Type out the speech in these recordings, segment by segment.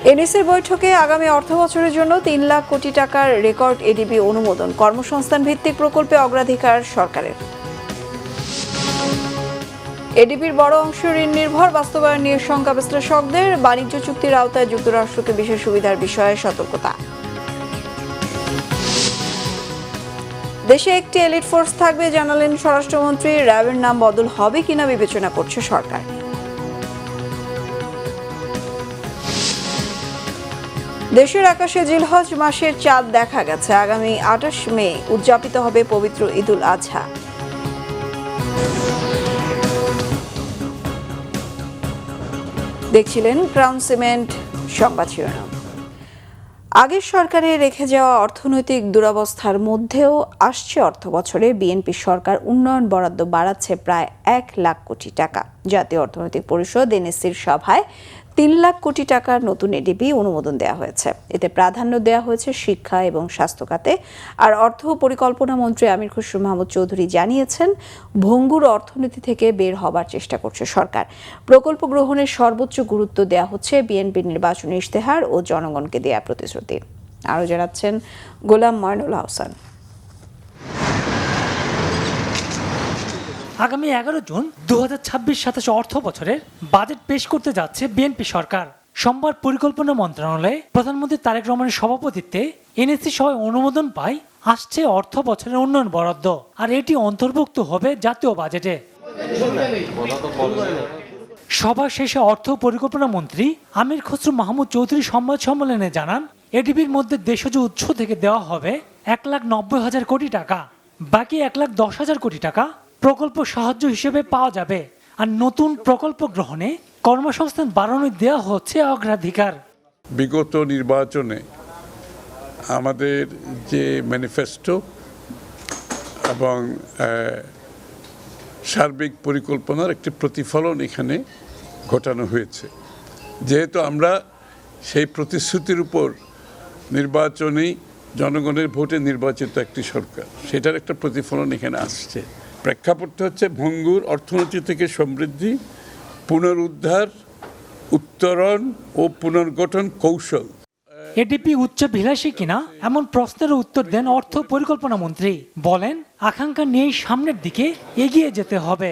এনএসির বৈঠকে আগামী অর্থবছরের জন্য ৩ লাখ কোটি টাকার রেকর্ড এডিবি অনুমোদন। কর্মসংস্থান ভিত্তিক প্রকল্পে অগ্রাধিকার সরকারের। এডিবির বড় অংশ ঋণ নির্ভর বাস্তবায়ন নিয়ে শঙ্কা বিশ্লেষকদের। বাণিজ্য চুক্তির আওতায় যুক্তরাষ্ট্রকে বিশেষ সুবিধার বিষয়ে সতর্কতা। দেশে একটি এলিট ফোর্স থাকবে জানালেন স্বরাষ্ট্রমন্ত্রী। র্যাবের নাম বদল হবে কিনা বিবেচনা করছে সরকার। দেশের আকাশে জিলহজ মাসের চাঁদ দেখা গেছে। আগামী ২৮ মে উদযাপিত হবে পবিত্র ঈদুল আজহা। দেখছিলেন ক্রাউন সিমেন্ট সংবাদ শিরোনাম। আগের সরকারে রেখে যাওয়া অর্থনৈতিক দুরবস্থার মধ্যেও আসছে অর্থবছরে বিএনপি সরকার উন্নয়ন বরাদ্দ বাড়াচ্ছে প্রায় ১ লাখ কোটি টাকা। জাতীয় অর্থনৈতিক পরিষদ এনএসির সভায় ৩ লাখ কোটি টাকার নতুন এডিবি অনুমোদন দেওয়া হয়েছে। এতে প্রাধান্য দেওয়া হয়েছে শিক্ষা এবং স্বাস্থ্য খাতে। আর অর্থ ও পরিকল্পনা মন্ত্রী আমির খসরু মাহমুদ চৌধুরী জানিয়েছেন, ভঙ্গুর অর্থনীতি থেকে বের হবার চেষ্টা করছে সরকার। প্রকল্প গ্রহণের সর্বোচ্চ গুরুত্ব দেওয়া হচ্ছে বিএনপির নির্বাচনী ইশতেহার ও জনগণকে দেয়া প্রতিশ্রুতি। আরও জানাচ্ছেন গোলাম ময়নুল হাসান। আগামী ১১ জুন ২০২৬-২৭ অর্থ বছরের বাজেট পেশ করতে যাচ্ছে বিএনপি সরকার। সোমবার পরিকল্পনা মন্ত্রণালয়ে প্রধানমন্ত্রী তারেক রহমানের সভাপতিত্বে এনএসি সভায় অনুমোদন পায় আসছে অর্থ বছরের উন্নয়ন বরাদ্দ, আর এটি অন্তর্ভুক্ত হবে জাতীয় বাজেটে। সভা শেষে অর্থ পরিকল্পনা মন্ত্রী আমির খসরু মাহমুদ চৌধুরী সংবাদ সম্মেলনে জানান, এডিবির মধ্যে দেশজ উৎস থেকে দেওয়া হবে ১,৯০,০০০ কোটি টাকা। বাকি ১,১০,০০০ কোটি টাকা প্রকল্প সাহায্য হিসেবে পাওয়া যাবে। আর নতুন প্রকল্প গ্রহণে কর্মসংস্থান বাড়ানো দেওয়া হচ্ছে অগ্রাধিকার। বিগত নির্বাচনে আমাদের যে ম্যানিফেস্টো এবং সার্বিক পরিকল্পনার একটি প্রতিফলন এখানে ঘটানো হয়েছে। যেহেতু আমরা সেই প্রতিশ্রুতির উপর নির্বাচনী জনগণের ভোটে নির্বাচিত একটি সরকার, সেটার একটা প্রতিফলন এখানে আসছে। প্রেক্ষাপটটা হচ্ছে ভঙ্গুর অর্থনীতি থেকে সমৃদ্ধি, পুনরুদ্ধার, উত্তরণ ও পুনর্গঠন কৌশল। এডিপি উচ্চাভিলাষী কিনা এমন প্রশ্নের উত্তর দেন অর্থ পরিকল্পনা মন্ত্রী। বলেন, আকাঙ্ক্ষা নিয়েই সামনের দিকে এগিয়ে যেতে হবে।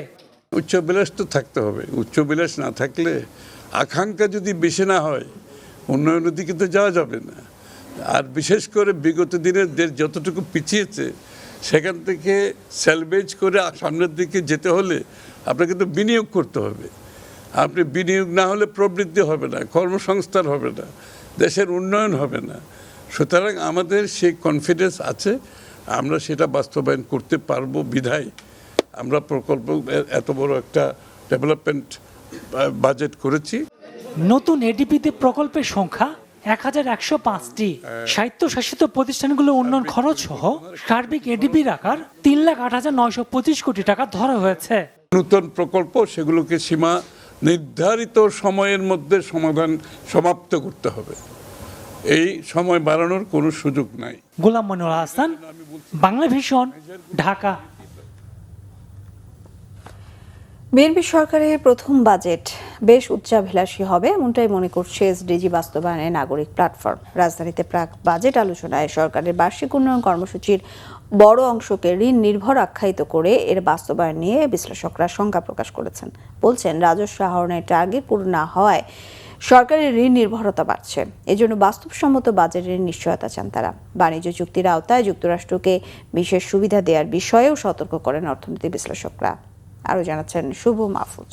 উচ্চাভিলাষ তো থাকতে হবে। উচ্চাভিলাষ না থাকলে, আকাঙ্ক্ষা যদি বেশি না হয়, উন্নয়নের দিকে তো যাওয়া যাবে না। আর বিশেষ করে বিগত দিনের দেশ যতটুকু পিছিয়েছে, সেখান থেকে স্যালভেজ করে সামনের দিকে যেতে হলে আপনাকে তো বিনিয়োগ করতে হবে। আপনি বিনিয়োগ না হলে প্রবৃদ্ধি হবে না, কর্মসংস্থান হবে না, দেশের উন্নয়ন হবে না। সুতরাং আমাদের সেই কনফিডেন্স আছে, আমরা সেটা বাস্তবায়ন করতে পারবো বিধায় আমরা প্রকল্প এত বড় একটা ডেভেলপমেন্ট বাজেট করেছি। নতুন এডিপিতে প্রকল্পের সংখ্যা ১,১০৫টি। স্বায়ত্তশাসিত প্রতিষ্ঠানগুলো উন্নয়ন খরচ সহ সার্বিক এডিপির আকার ৩,০৮,৯২৫ কোটি টাকা ধরা হয়েছে। নতুন প্রকল্প সেগুলোকে সীমা নির্ধারিত সময়ের মধ্যে সমাপ্ত করতে হবে। এই সময় বাড়ানোর কোনো সুযোগ নাই। গোলাম মনিরুল হাসান, বাংলা ভিশন, ঢাকা। বিএনপি সরকারের প্রথম বাজেট বেশ উচ্চাভিলাষী হবে, এমনটাই মনে করছে এসডিজি বাস্তবায়নের নাগরিক প্ল্যাটফর্ম। রাজধানীতে প্রাক বাজেট আলোচনায় সরকারের বার্ষিক উন্নয়ন কর্মসূচির বড় অংশকে ঋণ নির্ভর আখ্যায়িত করে এর বাস্তবায়ন নিয়ে বিশ্লেষকরা শঙ্কা প্রকাশ করেছেন। বলছেন, রাজস্ব আহরণের টার্গেট পূরণ না হওয়ায় সরকারের ঋণ নির্ভরতা বাড়ছে। এজন্য বাস্তবসম্মত বাজেটের নিশ্চয়তা চান তারা। বাণিজ্য চুক্তির আওতায় যুক্তরাষ্ট্রকে বিশেষ সুবিধা দেওয়ার বিষয়েও সতর্ক করেন অর্থনীতি বিশ্লেষকরা। আরও জানাচ্ছেন শুভ মাহফুজ।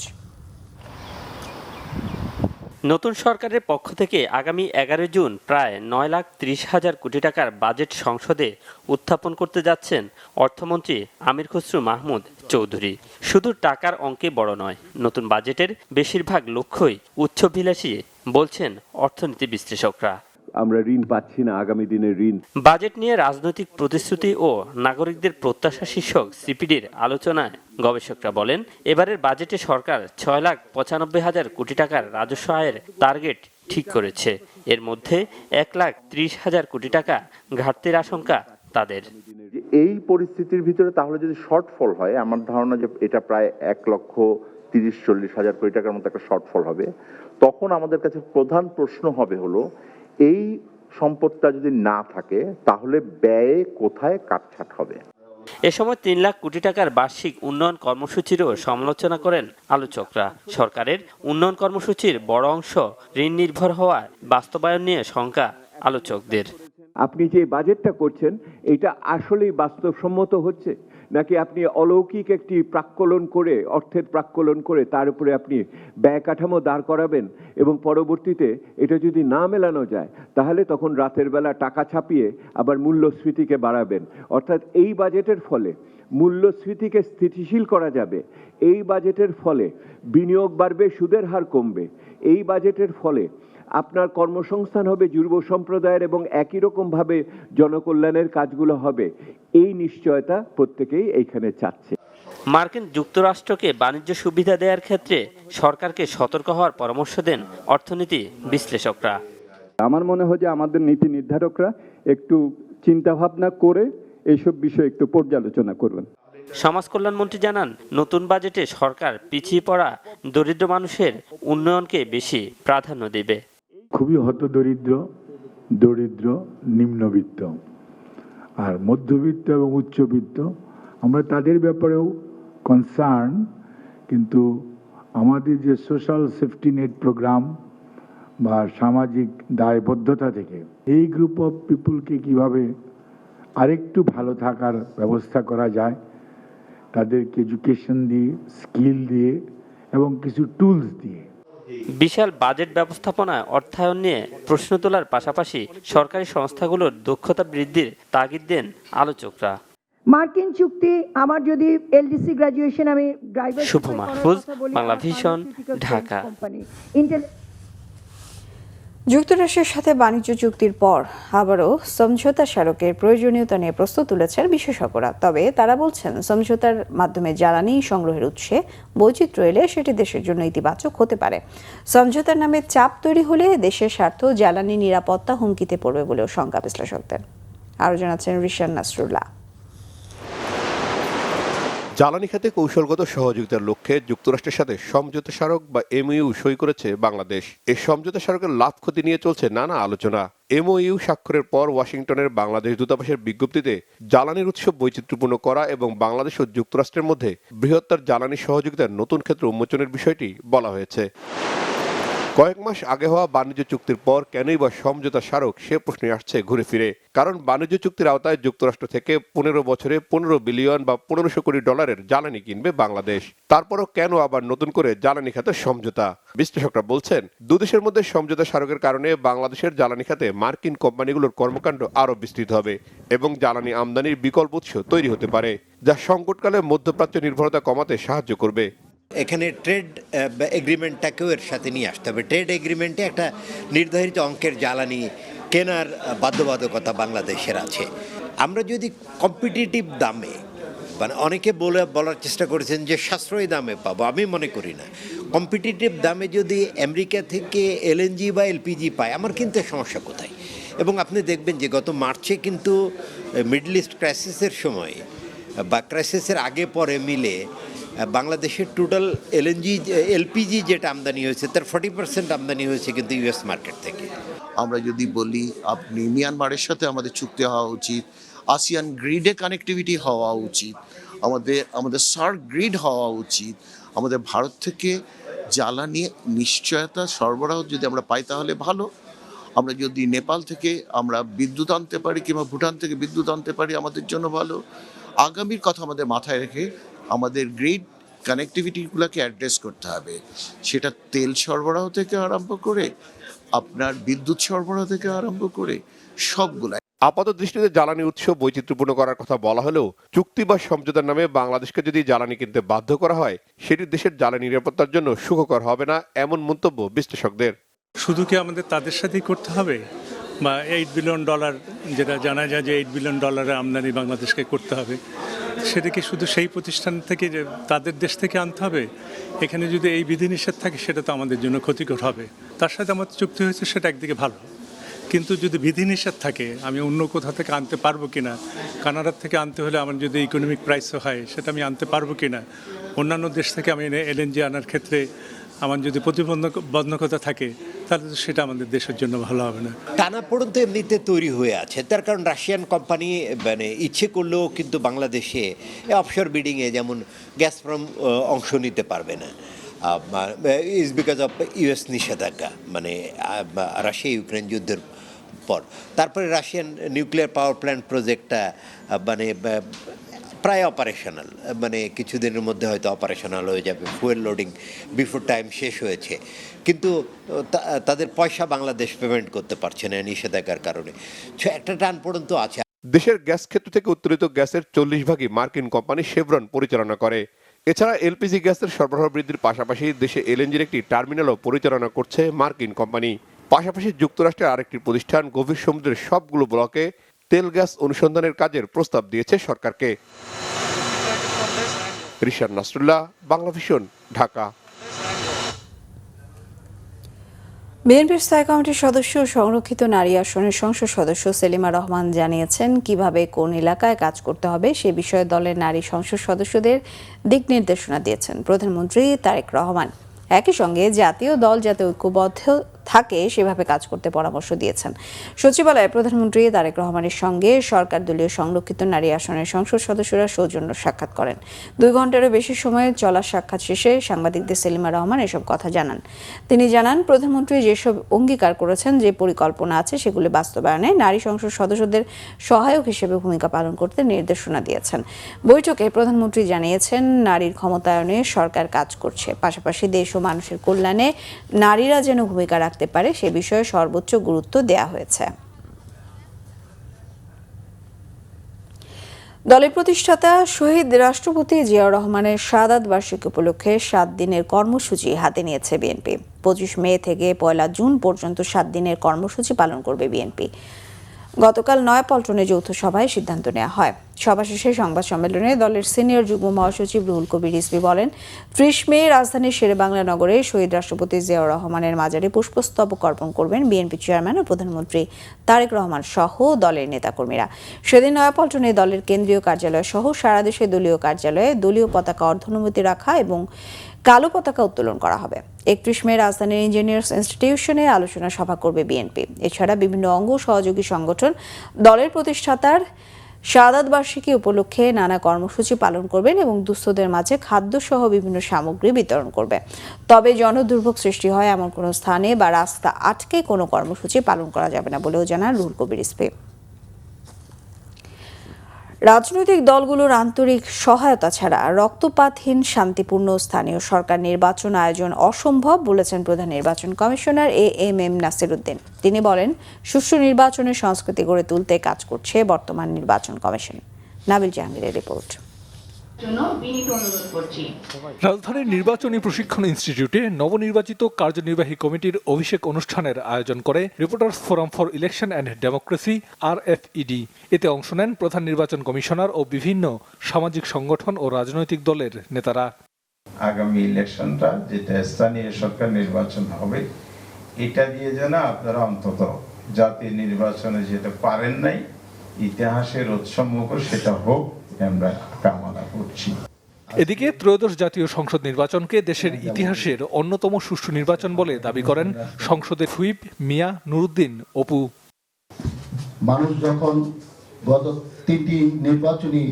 নতুন সরকারের পক্ষ থেকে আগামী ১১ জুন প্রায় ৯,৩০,০০০ কোটি টাকার বাজেট সংসদে উত্থাপন করতে যাচ্ছেন অর্থমন্ত্রী আমির খসরু মাহমুদ চৌধুরী। শুধু টাকার অঙ্কে বড় নয়, নতুন বাজেটের বেশিরভাগ লক্ষ্যই উচ্চাভিলাষী বলছেন অর্থনীতি বিশ্লেষকরা। আমরা ঋণ পাচ্ছি না, আগামী দিনের ঋণ। বাজেট নিয়ে রাজনৈতিক প্রতিশ্রুতি ও নাগরিকদের প্রত্যাশা শীর্ষক সিপিডির আলোচনায় গবেষকরা বলেন, এবারের বাজেটে সরকার ৬,৯৫,০০০ কোটি টাকার রাজস্ব আয়ের টার্গেট ঠিক করেছে। এর মধ্যে ১,৩০,০০০ কোটি টাকা ঘাটতির আশঙ্কা তাদের। এই পরিস্থিতির ভিতরে তাহলে যদি শর্টফল হয়, আমার ধারণা যে এটা প্রায় ১,৩০,০০০-৪০,০০০ কোটি টাকার মতো একটা শর্টফল হবে। তখন আমাদের কাছে প্রধান প্রশ্ন হবে হলো এই সম্পদটা যদি না থাকে তাহলে ব্যয়ে কোথায় কাটছাট হবে। এ সময় ৩ লাখ কোটি টাকার বার্ষিক উন্নয়ন কর্মসূচিরও সমালোচনা করেন আলোচকরা। সরকারের উন্নয়ন কর্মসূচির বড় অংশ ঋণ নির্ভর হওয়ায় বাস্তবায়ন নিয়ে শঙ্কা আলোচকদের। আপনি যে বাজেটটা করছেন এটা আসলেই বাস্তবসম্মত হচ্ছে, নাকি আপনি অলৌকিক একটি প্রাক্কলন করে, অর্থের প্রাক্কলন করে তার উপরে আপনি ব্যয় কাঠামো দাঁড় করাবেন এবং পরবর্তীতে এটা যদি না মেলানো যায় তাহলে তখন রাতের বেলা টাকা ছাপিয়ে আবার মূল্যস্ফীতিকে বাড়াবেন। অর্থাৎ এই বাজেটের ফলে মূল্যস্ফীতিকে স্থিতিশীল করা যাবে, এই বাজেটের ফলে বিনিয়োগ বাড়বে, সুদের হার কমবে, এই বাজেটের ফলে আপনার কর্মসংস্থান হবে যুব সম্প্রদায়ের এবং একই রকমভাবে জনকল্যাণের কাজগুলো হবে, এই নিশ্চয়তা প্রত্যেকেই এইখানে চাচ্ছে। মার্কিন যুক্তরাষ্ট্রকে বাণিজ্য সুবিধা দেওয়ার ক্ষেত্রে সরকারকে সতর্ক হওয়ার পরামর্শ দেন অর্থনীতি বিশ্লেষকরা। আমার মনে হয় যে আমাদের নীতি নির্ধারকরা একটু চিন্তা ভাবনা করে এইসব বিষয়ে একটু পর্যালোচনা করবেন। সমাজ কল্যাণমন্ত্রী জানান, নতুন বাজেটে সরকার পিছিয়ে পড়া দরিদ্র মানুষের উন্নয়নকে বেশি প্রাধান্য দেবে। খুবই হতদরিদ্র, দরিদ্র, নিম্নবিত্ত আর মধ্যবিত্ত এবং উচ্চবিত্ত, আমরা তাদের ব্যাপারেও কনসার্ন, কিন্তু আমাদের যে সোশ্যাল সেফটি নেট প্রোগ্রাম বা সামাজিক দায়বদ্ধতা থেকে এই গ্রুপ অফ পিপুলকে কিভাবে আরেকটু ভালো থাকার ব্যবস্থা করা যায়, তাদেরকে এডুকেশন দিয়ে, স্কিল দিয়ে এবং কিছু টুলস দিয়ে। বিশাল বাজেট ব্যবস্থাপনায় অর্থায়ন নিয়ে প্রশ্ন তোলার পাশাপাশি সরকারি সংস্থাগুলোর দক্ষতা বৃদ্ধির তাগিদ দেন আলোচকরা। মার্কিন চুক্তি, আমার যদি এলডিসি গ্রাজুয়েশন, আমি ড্রাইভার। শুভ মাহফুজ, বাংলা ভিশন, ঢাকা। যুক্তরাষ্ট্রের সাথে বাণিজ্য চুক্তির পর আবারও সমঝোতা স্মারকের প্রয়োজনীয়তা নিয়ে প্রশ্ন তুলেছেন বিশেষজ্ঞরা। তবে তারা বলছেন, সমঝোতার মাধ্যমে জ্বালানি সংগ্রহের উৎসে বৈচিত্র্য এলে সেটি দেশের জন্য ইতিবাচক হতে পারে। সমঝোতার নামে চাপ তৈরি হলে দেশের স্বার্থ, জ্বালানি নিরাপত্তা হুমকিতে পড়বে বলেও শঙ্কা বিশ্লেষকদের। আরও জানাচ্ছেন রিশান নাসরুল্লাহ। জ্বালানি খাতে কৌশলগত সহযোগিতার লক্ষ্যে যুক্তরাষ্ট্রের সাথে সমঝোতা স্মারক বা এমওইউ সই করেছে বাংলাদেশ। এই সমঝোতা স্মারকের লাভ ক্ষতি নিয়ে চলছে নানা আলোচনা। এমওইউ স্বাক্ষরের পর ওয়াশিংটনের বাংলাদেশ দূতাবাসের বিজ্ঞপ্তিতে জ্বালানির উৎস বৈচিত্র্যপূর্ণ করা এবং বাংলাদেশ ও যুক্তরাষ্ট্রের মধ্যে বৃহত্তর জ্বালানি সহযোগিতার নতুন ক্ষেত্র উন্মোচনের বিষয়টি বলা হয়েছে। কয়েক মাস আগে হওয়া বাণিজ্য চুক্তির পর কেনই বা সমঝোতা স্মারক, সে প্রশ্নে আসছে ঘুরে ফিরে। কারণ বাণিজ্য চুক্তির আওতায় যুক্তরাষ্ট্র থেকে 15 বছরে 15 বিলিয়ন বা 1500 কোটি ডলারের জ্বালানি কিনবে বাংলাদেশ। তারপরও কেন আবার নতুন করে জ্বালানি খাতে সমঝোতা? বিশ্লেষকরা বলছেন, দুদেশের মধ্যে সমঝোতা স্মারকের কারণে বাংলাদেশের জ্বালানি খাতে মার্কিন কোম্পানিগুলোর কর্মকাণ্ড আরও বিস্তৃত হবে এবং জ্বালানি আমদানির বিকল্প উৎস তৈরি হতে পারে, যা সংকটকালে মধ্যপ্রাচ্য নির্ভরতা কমাতে সাহায্য করবে। এখানে ট্রেড এগ্রিমেন্টটাকেও এর সাথে নিয়ে আসতে হবে। ট্রেড এগ্রিমেন্টে একটা নির্ধারিত অঙ্কের জ্বালানি কেনার বাধ্যবাধকতা বাংলাদেশের আছে। আমরা যদি কম্পিটিটিভ দামে, মানে অনেকে বলার চেষ্টা করেছেন যে সাশ্রয়ী দামে পাবো, আমি মনে করি না। কম্পিটিটিভ দামে যদি আমেরিকা থেকে এলএনজি বা এলপিজি পায়, আমার কিন্তু সমস্যা কোথায়? এবং আপনি দেখবেন যে গত মার্চে কিন্তু মিডল ইস্ট ক্রাইসিসের সময় বা ক্রাইসিসের আগে পরে মিলে বাংলাদেশের টোটাল এলপিজি যেটা আমদানি হয়েছে তার 40% আমদানি হয়েছে কিন্তু ইউএস মার্কেট থেকে। আমরা যদি বলি আপনি মিয়ানমারের সাথে আমাদের চুক্তি হওয়া উচিত, আসিয়ান গ্রিডে কানেক্টিভিটি হওয়া উচিত, আমাদের সার্ক গ্রিড হওয়া উচিত, আমাদের ভারত থেকে জ্বালানি নিশ্চয়তা সরবরাহ যদি আমরা পাই তাহলে ভালো। আমরা যদি নেপাল থেকে আমরা বিদ্যুৎ আনতে পারি কিংবা ভুটান থেকে বিদ্যুৎ আনতে পারি আমাদের জন্য ভালো। আগামীর কথা আমাদের মাথায় রেখে আমাদের গ্রিড কানেক্টিভিটিগুলোকে অ্যাড্রেস করতে হবে। সেটা তেল সরবরাহ থেকে আরম্ভ করে আপনার বিদ্যুৎ সরবরাহ থেকে আরম্ভ করে সবগুলো। আপাত দৃষ্টিতে জ্বালানি উৎস বৈচিত্র্যপূর্ণ করার কথা বলা হলেও চুক্তি বা সমঝোতার নামে বাংলাদেশকে যদি জ্বালানি কিনতে বাধ্য করা হয়, সেটি দেশের জ্বালানি নিরাপত্তার জন্য সুখকর হবে না, এমন মন্তব্য বিশ্লেষকদের। শুধু কি আমাদের তাদের সাথেই করতে হবে, বা $8 বিলিয়ন যেটা জানা যায় যে $8 বিলিয়ন আমদানি বাংলাদেশকে করতে হবে, সেটা কি শুধু সেই প্রতিষ্ঠান থেকে, যে তাদের দেশ থেকে আনতে হবে? এখানে যদি এই বিধিনিষেধ থাকে সেটা তো আমাদের জন্য ক্ষতিকর হবে। তার সাথে আমাদের চুক্তি হয়েছে, সেটা একদিকে ভালো, কিন্তু যদি বিধিনিষেধ থাকে, আমি অন্য কোথা থেকে আনতে পারবো কিনা, কানাডার থেকে আনতে হলে আমার যদি ইকোনমিক প্রাইসও হয় সেটা আমি আনতে পারবো কিনা, অন্যান্য দেশ থেকে আমি এলএনজি আনার ক্ষেত্রে আমার যদি প্রতিবন্ধকতা থাকে তাহলে তো সেটা আমাদের দেশের জন্য ভালো হবে না। টানাপোড়েন তো এমনিতে তৈরি হয়ে আছে, তার কারণ রাশিয়ান কোম্পানি মানে ইচ্ছে করলেও কিন্তু বাংলাদেশে অফশোর বিডিংয়ে যেমন গ্যাসপ্রম অংশ নিতে পারবে না, ইজ বিকজ অফ ইউএস নিষেধাজ্ঞা, মানে রাশিয়া ইউক্রেন যুদ্ধের পর। তারপরে রাশিয়ান নিউক্লিয়ার পাওয়ার প্ল্যান্ট প্রজেক্টটা মানে প্রায় অপারেশনাল, মানে কিছুদিনের মধ্যে হয়তো অপারেশনাল হয়ে যাবে, ফুয়েল লোডিং বিফোর টাইম শেষ হয়েছে, কিন্তু তাদের পয়সা বাংলাদেশ পেমেন্ট করতে পারছে না নিষেধাজ্ঞার কারণে। একটা টানপোড়েন তো আছে। দেশের গ্যাস ক্ষেত্র থেকে উত্তোলিত গ্যাসের 40% মার্কিন কোম্পানি শেভরন পরিচালনা করে। এছাড়া এলপিজি গ্যাসের সরবরাহ বৃদ্ধির পাশাপাশি দেশে এলএনজির একটি টার্মিনালও পরিচালনা করছে মার্কিন কোম্পানি। পাশাপাশি যুক্তরাষ্ট্রের আরেকটি প্রতিষ্ঠান গভীর সমুদ্রের সবগুলো ব্লকে তেল গ্যাস অনুসন্ধানের কাজের প্রস্তাব দিয়েছে সরকারকে। রিশাদ নাসরুল্লাহ, বাংলা ভিশন, ঢাকা। বিএনপির স্থায়ী কমিটির সদস্য সংরক্ষিত নারী আসনের সংসদ সদস্য সেলিমা রহমান জানিয়েছেন কিভাবে কোন এলাকায় কাজ করতে হবে সে বিষয়ে দলের নারী সংসদ সদস্যদের দিক নির্দেশনা দিয়েছেন প্রধানমন্ত্রী তারেক রহমান। একই সঙ্গে জাতীয় দল যাতে ঐক্যবদ্ধ থাকে সেভাবে কাজ করতে পরামর্শ দিয়েছেন। সচিবালয়ে প্রধানমন্ত্রী তারেক রহমানের সঙ্গে সরকার দলীয় সংরক্ষিত নারী আসনের সংসদ সদস্যরা সৌজন্য সাক্ষাৎ করেন। 2 ঘন্টারও বেশি সময় চলা সাক্ষাৎ শেষে সাংবাদিকদের সেলিমা রহমান এসব কথা জানান। তিনি জানান, প্রধানমন্ত্রী যেসব অঙ্গীকার করেছেন, যে পরিকল্পনা আছে সেগুলি বাস্তবায়নে নারী সংসদ সদস্যদের সহায়ক হিসেবে ভূমিকা পালন করতে নির্দেশনা দিয়েছেন। বৈঠকে প্রধানমন্ত্রী জানিয়েছেন, নারীর ক্ষমতায়নে সরকার কাজ করছে, পাশাপাশি দেশ ও মানুষের কল্যাণে নারীরা যেন ভূমিকা রাখতে পারে সে বিষয়ে সর্বোচ্চ গুরুত্ব দেয়া হয়েছে। দলের প্রতিষ্ঠাতা শহীদ রাষ্ট্রপতি জিয়াউর রহমানের শাহাদাত বার্ষিকী উপলক্ষে 7 দিনের কর্মসূচি হাতে নিয়েছে বিএনপি। 25 মে থেকে 1 জুন পর্যন্ত 7 দিনের কর্মসূচি পালন করবে বিএনপি। গতকাল নয়াপল্টনে যৌথ সভায় সিদ্ধান্ত নেওয়া হয়। সভা শেষে সংবাদ সম্মেলনে দলের সিনিয়র যুগ্ম মহাসচিব রুহুল কবির রিজভী বলেন, 30 মে রাজধানীর শেরেবাংলা নগরে শহীদ রাষ্ট্রপতি জিয়াউর রহমানের মাজারে পুষ্পস্তবক অর্পণ করবেন বিএনপি চেয়ারম্যান ও প্রধানমন্ত্রী তারেক রহমান সহ দলের নেতাকর্মীরা। সেদিন নয়াপল্টনে দলের কেন্দ্রীয় কার্যালয় সহ সারা দেশে দলীয় কার্যালয়ে দলীয় পতাকা অর্ধনমিত রাখা এবং কালো পতাকা উত্তোলন করা হবে। 31 মে রাজধানীর ইঞ্জিনিয়ার্স ইনস্টিটিউশনে আলোচনা সভা করবে বিএনপি। এছাড়া বিভিন্ন অঙ্গ সহযোগী সংগঠন দলের প্রতিষ্ঠাতার শাহাদাত বার্ষিকী উপলক্ষে নানা কর্মসূচি পালন করবেন এবং দুস্থদের মাঝে খাদ্য সহ বিভিন্ন সামগ্রী বিতরণ করবে। তবে জনদুর্ভোগ সৃষ্টি হয় এমন কোনো স্থানে বা রাস্তা আটকে কোনো কর্মসূচি পালন করা যাবে না বলেও জানান রুহুল কবির রিজভী। রাজনৈতিক দলগুলোর আন্তরিক সহায়তা ছাড়া রক্তপাতহীন শান্তিপূর্ণ স্থানীয় সরকার নির্বাচন আয়োজন অসম্ভব বলেছেন প্রধান নির্বাচন কমিশনার এএমএম নাসির উদ্দিন। তিনি বলেন, সুষ্ঠু নির্বাচনের সংস্কৃতি গড়ে তুলতে কাজ করছে বর্তমান নির্বাচন কমিশন। নাবিল জাহাঙ্গীরের রিপোর্ট। রাজধানীর নির্বাচনী প্রশিক্ষণ ইনস্টিটিউটে নবনির্বাচিত কার্যনির্বাহী কমিটির অভিষেক অনুষ্ঠানের আয়োজন করে reporters forum for election and democracy RFED। এতে অংশ নেন প্রধান নির্বাচন কমিশনার ও বিভিন্ন সামাজিক সংগঠন ও রাজনৈতিক দলের নেতারা। আগামী ইলেকশনটা যেটা স্থানীয় সরকার নির্বাচন হবে, এটা দিয়ে যেন আপনারা অন্তত জাতীয় নির্বাচনে যেটা পারেন নাই, ইতিহাসের উৎসম্মুখ সেটা হোক আমরা কামনা করছি। এদিকে ত্রয়োদশ জাতীয় সংসদ নির্বাচনকে দেশের ইতিহাসের অন্যতম সুষ্ঠু নির্বাচন বলে দাবি করেন সংসদের হুইপ মিয়া নুরুদ্দিন অপু। মানুষ যখন গত 3টি নির্বাচনী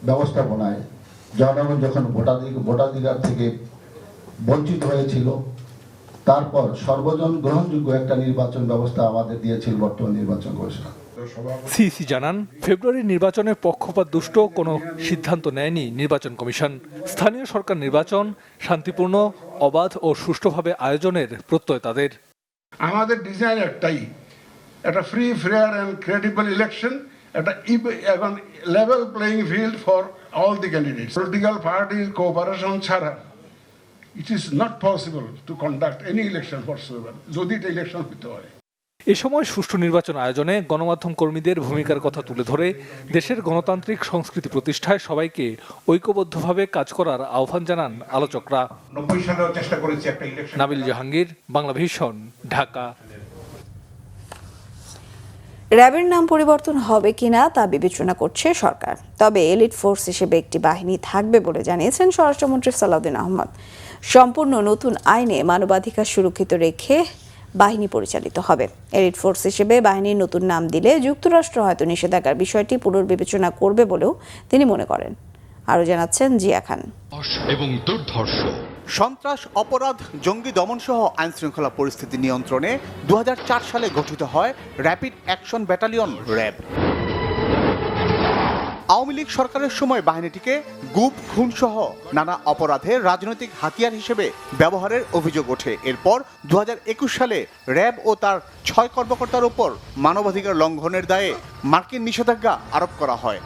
ব্যবস্থাপনায় জনগণ যখন ভোটাধিকার থেকে বঞ্চিত হয়েছিল, তারপর সর্বজন গ্রহণযোগ্য একটা নির্বাচন ব্যবস্থা আমাদের দিয়েছিল বর্তমান নির্বাচন কমিশন। সিইসি জানান, ফেব্রুয়ারির নির্বাচনের পক্ষপাত দুষ্ট কোনো সিদ্ধান্ত নেয়নি নির্বাচন কমিশন। স্থানীয় সরকার নির্বাচন শান্তিপূর্ণ, অবাধ ও সুষ্ঠুভাবে আয়োজনের প্রত্যয় তাদের। আমাদের ডিজাইন একটাই, একটা free, fair and credible election, একটা এখন level playing field for all the candidates. Political পার্টির কোঅপারেশন ছাড়া it is not possible to conduct any election whatsoever, যদি এটা ইলেকশন হতে হয়। এ সময় সুষ্ঠু নির্বাচন আয়োজনে গণমাধ্যম কর্মীদের ভূমিকার কথা তুলে ধরে দেশের গণতান্ত্রিক সংস্কৃতি প্রতিষ্ঠায় সবাইকে ঐক্যবদ্ধভাবে কাজ করার আহ্বান জানান আলোচকরা। নাবিল জাহাঙ্গীর, বাংলা ভিশন, ঢাকা। র্যাবের নাম পরিবর্তন হবে কিনা তা বিবেচনা করছে সরকার, তবে এলিট ফোর্স হিসেবে একটি বাহিনী থাকবে বলে জানিয়েছেন স্বরাষ্ট্রমন্ত্রী সালাউদ্দিন আহমদ। সম্পূর্ণ নতুন আইনে মানবাধিকার সুরক্ষিত রেখে বাহিনী পরিচালিত হবে। এলিট ফোর্স হিসেবে বাহিনীর নতুন নাম দিলে যুক্তরাষ্ট্র হয়তো নিষেধাজ্ঞার বিষয়টি পুনর্বিবেচনা করবে বলেও তিনি মনে করেন। আরও জানাচ্ছেন জিয়া খান। এবং দুর্ধর্ষ সন্ত্রাস, অপরাধ, জঙ্গি দমন সহ আইন শৃঙ্খলা পরিস্থিতি নিয়ন্ত্রণে 2004 সালে গঠিত হয় rapid action battalion RAB. Awami League সরকারের সময় বাহিনীটিকে গুপ, খুন সহ নানা অপরাধে রাজনৈতিক হাতিয়ার হিসেবে ব্যবহারের অভিযোগ ওঠে। এরপর 2021 সালে র্যাব ও তার 6 কর্মকর্তার উপর মানবাধিকার লঙ্ঘনের দায়ে মার্কিন নিষেধাজ্ঞা আরোপ করা হয়।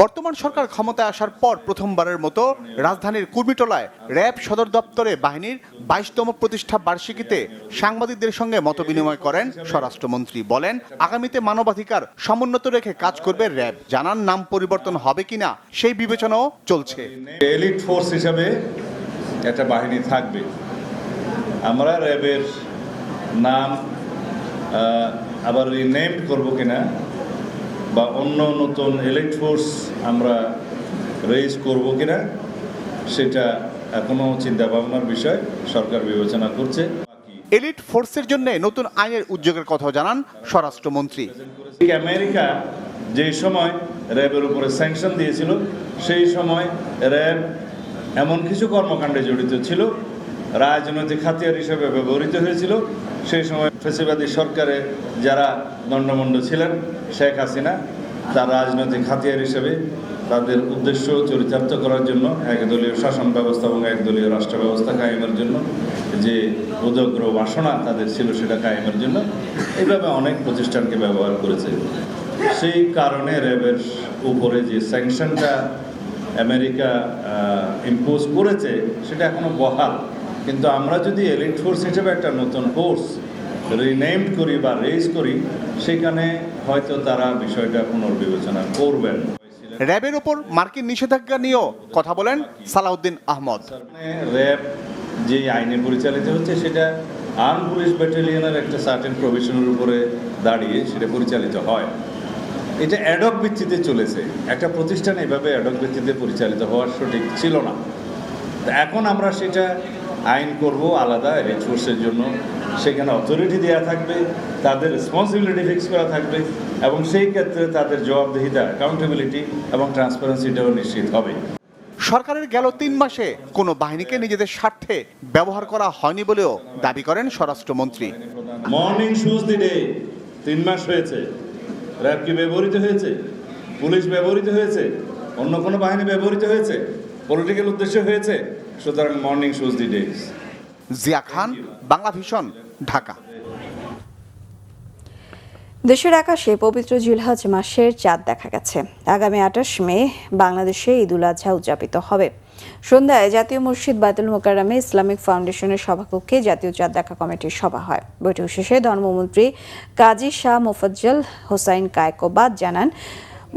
বর্তমান সরকার ক্ষমতায় আসার পর প্রথমবারের মতো রাজধানীর কুর্মিটোলায় র্যাব সদর দপ্তরে বাহিনীর 22তম প্রতিষ্ঠা বার্ষিকীতে সাংবাদিকদের সঙ্গে মতবিনিময় করেন স্বরাষ্ট্রমন্ত্রী। বলেন, আগামীতে মানবাধিকার সমুন্নত রেখে কাজ করবে র্যাব। জানান, নাম পরিবর্তন হবে কিনা সেই বিবেচনাও চলছে। এলিট ফোর্স হিসাবে একটা বাহিনী থাকবে। আমরা র্যাবের নাম আবার রিনেমড করব কিনা বা অন্য নতুন এলিট ফোর্স আমরা রেইজ করব কিনা সেটা এখনো চিন্তা ভাবনার বিষয়, সরকার বিবেচনা করছে। এলিট ফোর্সের জন্য নতুন আইনের উদ্যোগের কথা জানান স্বরাষ্ট্রমন্ত্রী। আমেরিকা যে সময় র্যাবের উপরে স্যাংশন দিয়েছিল, সেই সময় র্যাব এমন কিছু কর্মকাণ্ডে জড়িত ছিল, রাজনৈতিক হাতিয়ার হিসেবে ব্যবহৃত হয়েছিল। সেই সময় ফ্যাসিবাদী সরকারে যারা দণ্ডমণ্ড ছিলেন, শেখ হাসিনা তার রাজনৈতিক হাতিয়ার হিসেবে তাদের উদ্দেশ্য চরিতার্থ করার জন্য একদলীয় শাসন ব্যবস্থা এবং একদলীয় রাষ্ট্র ব্যবস্থা কায়েমের জন্য যে উদগ্র বাসনা তাদের ছিল, সেটা কায়েমের জন্য এইভাবে অনেক প্রতিষ্ঠানকে ব্যবহার করেছে। সেই কারণে র্যাবের উপরে যে স্যাংশনটা আমেরিকা ইম্পোজ করেছে সেটা এখনো বহাল। কিন্তু আমরা যদি এলিট ফোর্স হিসেবে একটা নতুন ফোর্স রিনেমড করি বা রেজ করি, সেখানে হয়তো তারা বিষয়টা পুনর্বিবেচনা করবেন। র্যাবের উপর মার্কিন নিষেধাজ্ঞা নিয়েও কথা বলেন সালাউদ্দিন আহমদ। র্যাব যে আইনে পরিচালিত হচ্ছে সেটা আর্ম পুলিশ ব্যাটালিয়নের একটা সার্টেন প্রভিশনের উপরে দাঁড়িয়ে সেটা পরিচালিত হয়। এটা অ্যাডক ভিত্তিতে চলেছে। একটা প্রতিষ্ঠান এভাবে অ্যাডক ভিত্তিতে পরিচালিত হওয়ার সঠিক ছিল না। এখন আমরা সেটা আইন করব আলাদা এলিট ফোর্সের জন্য। সেখানে অথরিটি দেওয়া থাকবে, তাদের রেসপন্সিবিলিটি ফিক্স করা থাকবে এবং সেই ক্ষেত্রে তাদের জবাবদিহিতা, অ্যাকাউন্টেবিলিটি এবং ট্রান্সপারেন্সিটাও নিশ্চিত হবে। সরকারের গেল 3 মাসে কোনো বাহিনীকে নিজেদের স্বার্থে ব্যবহার করা হয়নি বলেও দাবি করেন স্বরাষ্ট্রমন্ত্রী। মর্নিং শুজ দি ডে 3 মাস হয়েছে। র্যাব কি ব্যবহৃত হয়েছে? পুলিশ ব্যবহৃত হয়েছে? অন্য কোনো বাহিনী ব্যবহৃত হয়েছে? পলিটিক্যাল উদ্দেশ্যে হয়েছে? সুতরাং morning shoes the day. Zia Khan, Bangla vision, Dhaka. দেশের আকাশে পবিত্র জিলহজ মাসের চাঁদ দেখা গেছে। আগামী 28 মে বাংলাদেশে ঈদ উল আজহা উদযাপিত হবে। সন্ধ্যায় জাতীয় মসজিদ বায়তুল মোকাররমে ইসলামিক ফাউন্ডেশনের সভাকক্ষে জাতীয় চাঁদ দেখা কমিটির সভা হয়। বৈঠক শেষে ধর্মমন্ত্রী কাজী শাহ মোফাজ্জল হোসাইন কায়কোবাদ জানান,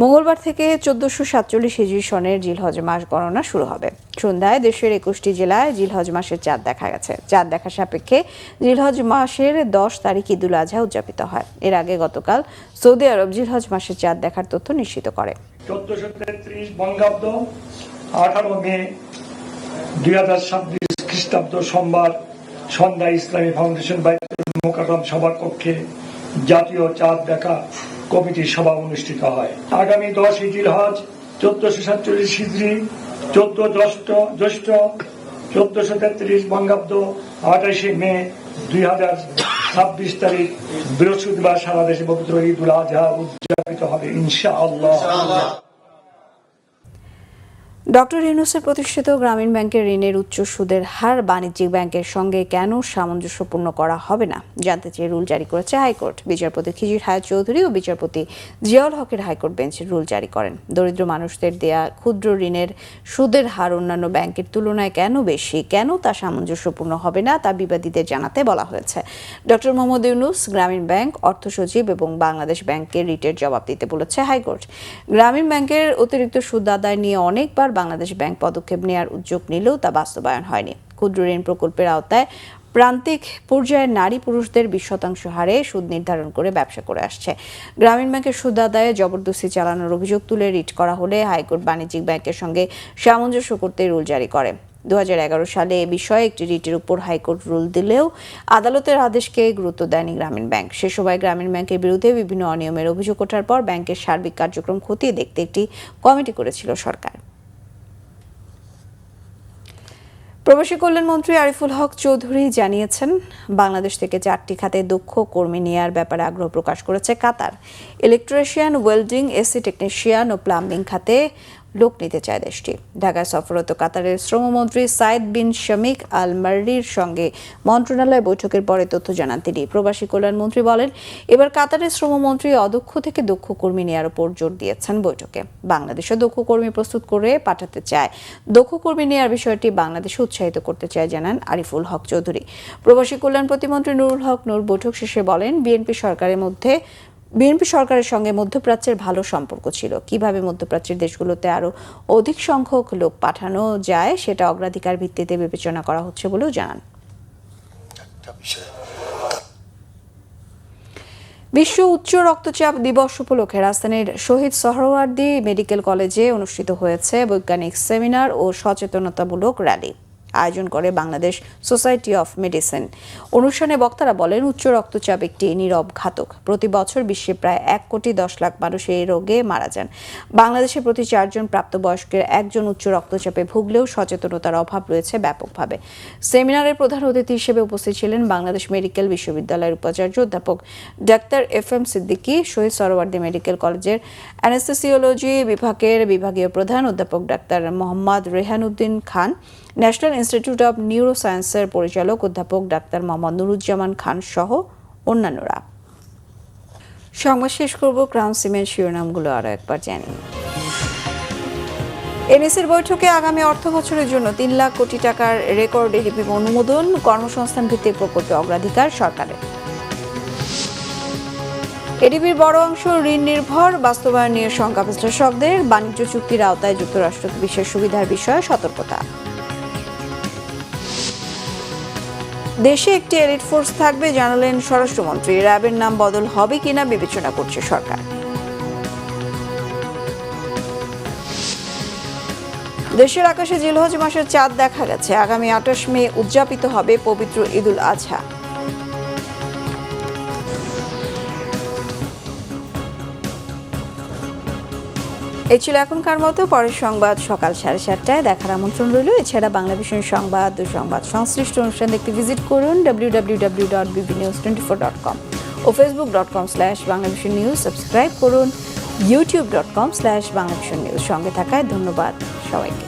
মঙ্গলবার থেকে 1447 হিজরি সনের জিলহজ মাস গণনা শুরু হবে। সন্ধ্যায় দেশের 21টি জেলায় জিলহজ মাসের চাঁদ দেখা গেছে। চাঁদ দেখা সাপেক্ষে জিলহজ মাসের 10 তারিখ ঈদ উল আজহা উদযাপিত হয়। এর আগে গতকাল সৌদি আরব জিলহজ মাসের চাঁদ দেখার তথ্য নিশ্চিত করে। 1433 বঙ্গাব্দ 18 মে 2026 খ্রিস্টাব্দ সোমবার সন্ধ্যায় ইসলামী ফাউন্ডেশন বায়তুল মোকাররম সভার কক্ষে জাতীয় চাঁদ দেখা কমিটির সভা অনুষ্ঠিত হয়। আগামী 10 জিলহজ 1447 হিজরি 14 জ্যৈষ্ঠ 1433 বঙ্গাব্দ 28 মে 2026 তারিখ বৃহস্পতিবার সারা দেশে পবিত্র ঈদ উল আজহা উদযাপিত হবে ইনশাআল্লাহ। ডক্টর ইউনূসের প্রতিষ্ঠিত গ্রামীণ ব্যাংকের ঋণের উচ্চ সুদের হার বাণিজ্যিক ব্যাংকের সঙ্গে কেন সামঞ্জস্যপূর্ণ করা হবে না জানতে চেয়ে রুল জারি করেছে হাইকোর্ট। বিচারপতি খিজির হায়াত চৌধুরী ও বিচারপতি জিয়াউল হকের হাইকোর্ট বেঞ্চ রুল জারি করেন। দরিদ্র মানুষদের দেয়া ক্ষুদ্র ঋণের সুদের হার অন্যান্য ব্যাংকের তুলনায় কেন বেশি, কেন তা সামঞ্জস্যপূর্ণ হবে না তা বিবাদীদের জানাতে বলা হয়েছে। ডক্টর মোহাম্মদ ইউনূস, গ্রামীণ ব্যাংক, অর্থ সচিব এবং বাংলাদেশ ব্যাংকের রিটের জবাব দিতে বলেছে হাইকোর্ট। গ্রামীণ ব্যাংকের অতিরিক্ত সুদ আদায় নিয়ে অনেকবার বাংলাদেশ ব্যাংক পদক্ষেপ নেওয়ার উদ্যোগ নিলেও তা বাস্তবায়ন হয়নি। ক্ষুদ্র ঋণ প্রকল্পের আওতায় প্রান্তিক পর্যায়ে নারী পুরুষদের 20% হারে সুদ নির্ধারণ করে ব্যবসা করে আসছে। গ্রামীণ ব্যাংকের সুদ আদায়ে জবরদস্তি চালানোর অভিযোগ তুলে রিট করা হলে হাইকোর্ট বাণিজ্যিক ব্যাংকের সঙ্গে সামঞ্জস্য করতে রুল জারি করে। 2011 সালে এ বিষয়ে একটি রিটের উপর হাইকোর্ট রুল দিলেও আদালতের আদেশকে গুরুত্ব দেয়নি গ্রামীণ ব্যাংক। সে সময় গ্রামীণ ব্যাংকের বিরুদ্ধে বিভিন্ন অনিয়মের অভিযোগ ওঠার পর ব্যাংকের সার্বিক কার্যক্রম খতিয়ে দেখতে একটি কমিটি করেছিল সরকার। প্রবাসী কল্যাণ মন্ত্রী আরিফুল হক চৌধুরী জানিয়েছেন, বাংলাদেশ থেকে 4টি খাতে দক্ষ কর্মী নেওয়ার ব্যাপারে আগ্রহ প্রকাশ করেছে কাতার। ইলেকট্রিশিয়ান, ওয়েল্ডিং, এসি টেকনিশিয়ান ও প্লাম্বিং খাতে লোক নিতে চায় দেশটি। ঢাকায় সফররত কাতারের শ্রমমন্ত্রী সাইদ বিন শামিক আল মার্রির সঙ্গে মন্ত্রণালয় বৈঠকের পরে তথ্য জানান তিনি। প্রবাসী কল্যাণ মন্ত্রী বলেন, এবার কাতারের শ্রমমন্ত্রী অদক্ষ থেকে দক্ষ কর্মী নেওয়ার উপর জোর দিয়েছেন বৈঠকে। বাংলাদেশে দক্ষ কর্মী প্রস্তুত করে পাঠাতে চায়। দক্ষ কর্মী নেওয়ার বিষয়টি বাংলাদেশে উৎসাহিত করতে চায় জানান আরিফুল হক চৌধুরী। প্রবাসী কল্যাণ প্রতিমন্ত্রী নুরুল হক নূর বৈঠক শেষে বলেন, বিএনপি সরকারের সঙ্গে মধ্যপ্রাচ্যের ভালো সম্পর্ক ছিল। কিভাবে মধ্যপ্রাচ্যের দেশগুলোতে আরও অধিক সংখ্যক লোক পাঠানো যায় সেটা অগ্রাধিকার ভিত্তিতে বিবেচনা করা হচ্ছে বলেও জানান। বিশ্ব উচ্চ রক্তচাপ দিবস উপলক্ষে রাজধানীর শহীদ সোহরাওয়ার্দী মেডিকেল কলেজে অনুষ্ঠিত হয়েছে বৈজ্ঞানিক সেমিনার ও সচেতনতামূলক র্যালি। আয়োজন করে বাংলাদেশ সোসাইটি অফ মেডিসিন। অনুষ্ঠানে বক্তারা বলেন, উচ্চ রক্তচাপ একটি নীরব ঘাতক। প্রতি বছর বিশ্বে প্রায় 1,10,00,000 মানুষ এই রোগে মারা যান। বাংলাদেশে প্রতি 4 জন প্রাপ্তবয়স্কের 1 জন উচ্চ রক্তচাপে ভুগলেও সচেতনতার অভাব রয়েছে ব্যাপকভাবে। সেমিনারের প্রধান অতিথি হিসেবে উপস্থিত ছিলেন বাংলাদেশ মেডিকেল বিশ্ববিদ্যালয়ের উপাচার্য অধ্যাপক ডাক্তার FM সিদ্দিকী, শহীদ সোহরাওয়ার্দী মেডিকেল কলেজের অ্যানেস্থেসিওলজি বিভাগের বিভাগীয় প্রধান অধ্যাপক ডাক্তার Mohammad Rehanuddin Khan, national institute of নিউরোসায়েন্সের পরিচালক অধ্যাপক ডাক্তার মোহাম্মদ নুরুজ্জামান খান সহ অন্যান্যরা। সংবাদ শেষ করব ক্রাউন সিমেন্ট শিরোনামগুলো আরও একবার জানি। এনএসির বৈঠকে আগামী অর্থ বছরের জন্য 3 লাখ কোটি টাকার রেকর্ড এডিপি অনুমোদন, কর্মসংস্থান ভিত্তিক প্রকল্পে অগ্রাধিকার সরকারের। এডিপির বড় অংশ ঋণ নির্ভর, বাস্তবায়ন নিয়ে শঙ্কা বিশ্লেষকদের। বাণিজ্য চুক্তির আওতায় যুক্তরাষ্ট্রকে বিশেষ সুবিধার বিষয়ে সতর্কতা। দেশে একটি এলিট ফোর্স থাকবে জানালেন স্বরাষ্ট্রমন্ত্রী। র্যাবের নাম বদল হবে কিনা বিবেচনা করছে সরকার। দেশের আকাশে জিলহজ মাসের চাঁদ দেখা গেছে। আগামী 28 মে উদযাপিত হবে পবিত্র ঈদুল আজহা। এই ছিল এখনকার মতো। পরের সংবাদ সকাল 7:30টায় দেখার আমন্ত্রণ রইল। এছাড়া বাংলা ভিশন সংবাদ ও সংবাদ সংশ্লিষ্ট অনুষ্ঠান দেখতে ভিজিট করুন www.bbnews24.com ও facebook.com/banglavisionnews। সাবস্ক্রাইব করুন youtube.com/banglavisionnews। সঙ্গে থাকায় ধন্যবাদ সবাইকে।